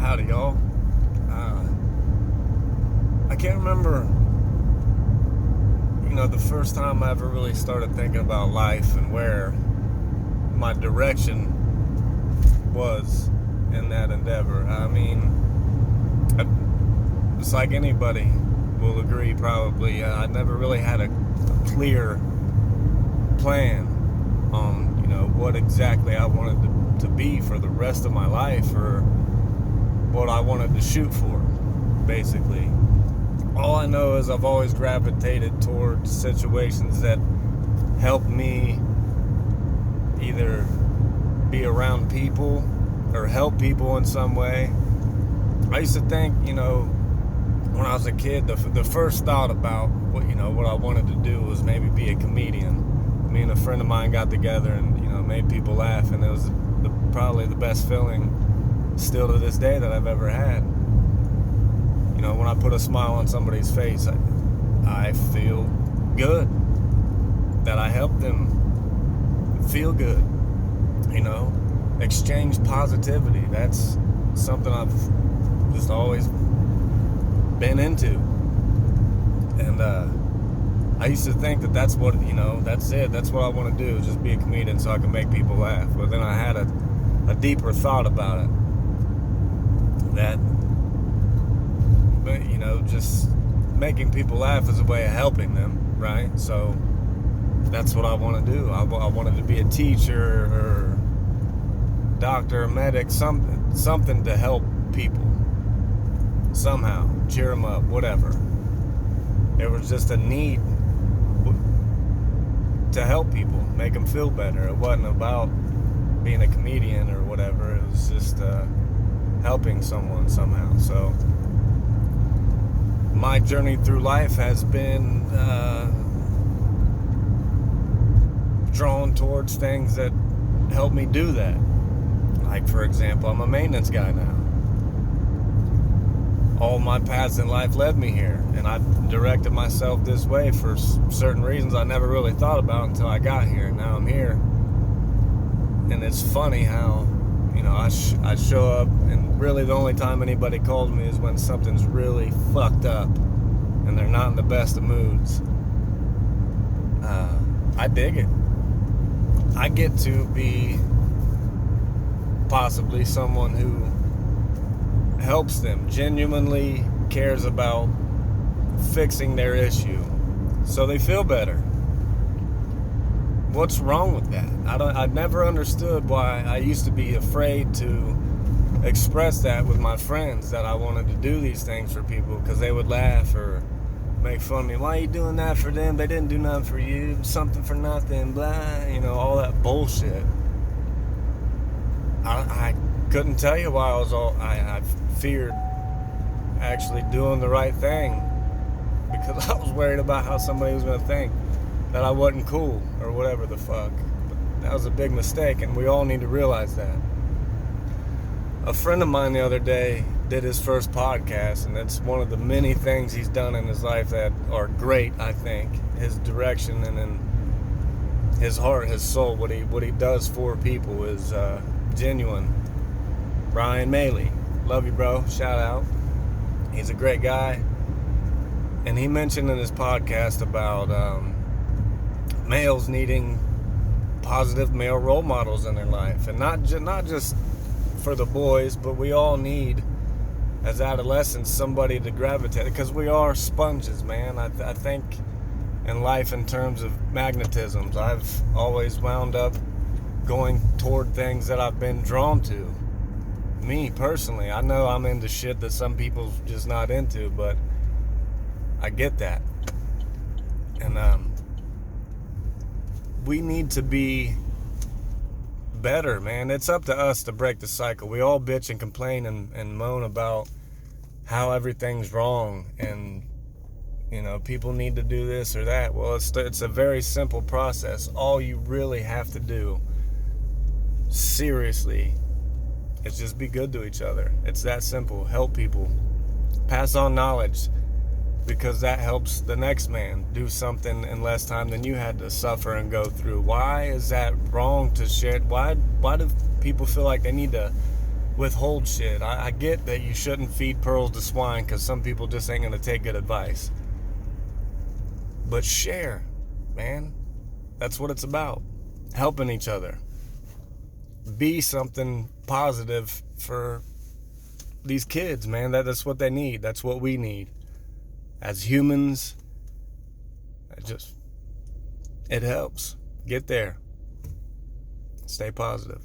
Howdy, y'all. I can't remember, the first time I ever really started thinking about life and where my direction was in that endeavor. I mean, it's like anybody will agree probably. I never really had a clear plan on, what exactly I wanted to be for the rest of my life, or what I wanted to shoot for, basically. All I know is I've always gravitated towards situations that help me either be around people or help people in some way. I used to think, when I was a kid, the first thought about what I wanted to do was maybe be a comedian. Me and a friend of mine got together and, made people laugh, and it was probably the best feeling still to this day that I've ever had. When I put a smile on somebody's face, I feel good that I helped them feel good. Exchange positivity. That's something I've just always been into. And I used to think that that's what, that's it. That's what I want to do, just be a comedian so I can make people laugh. But then I had a deeper thought about it. That, just making people laugh is a way of helping them, right? So that's what I want to do. I wanted to be a teacher or doctor, medic, something to help people somehow, cheer them up, whatever. There was just a need to help people, make them feel better. It wasn't about being a comedian or whatever. It was just helping someone somehow. So my journey through life has been drawn towards things that help me do that. Like, for example, I'm a maintenance guy now. All my paths in life led me here, and I directed myself this way for certain reasons I never really thought about until I got here. Now I'm here, and it's funny how I show up, and really the only time anybody calls me is when something's really fucked up and they're not in the best of moods. I dig it. I get to be possibly someone who helps them, genuinely cares about fixing their issue so they feel better. What's wrong with that? I never understood why I used to be afraid to express that with my friends, that I wanted to do these things for people because they would laugh or make fun of me. Why are you doing that for them? They didn't do nothing for you. Something for nothing, blah, all that bullshit. I couldn't tell you why I feared actually doing the right thing because I was worried about how somebody was going to think that I wasn't cool or whatever the fuck. But that was a big mistake, and we all need to realize that. A friend of mine the other day did his first podcast, and it's one of the many things he's done in his life that are great, I think. His direction and then his heart, his soul, what he does for people is genuine. Ryan Maley, love you, bro. Shout out. He's a great guy. And he mentioned in his podcast about males needing positive male role models in their life, and not just for the boys, but we all need, as adolescents, somebody to gravitate, because we are sponges, man. I think in life, in terms of magnetisms, I've always wound up going toward things that I've been drawn to. Me personally, I know I'm into shit that some people's just not into, but I get that. And we need to be better, man. It's up to us to break the cycle. We all bitch and complain and moan about how everything's wrong and people need to do this or that. Well, it's a very simple process. All you really have to do, seriously, is just be good to each other. It's that simple. Help people. Pass on knowledge, because that helps the next man do something in less time than you had to suffer and go through. Why is that wrong to share? Why do people feel like they need to withhold shit. I get that you shouldn't feed pearls to swine because some people just ain't gonna take good advice. But share, man. That's what it's about. Helping each other. Be something positive for these kids, man. That's what they need. That's what we need. As humans, it helps. Get there. Stay positive.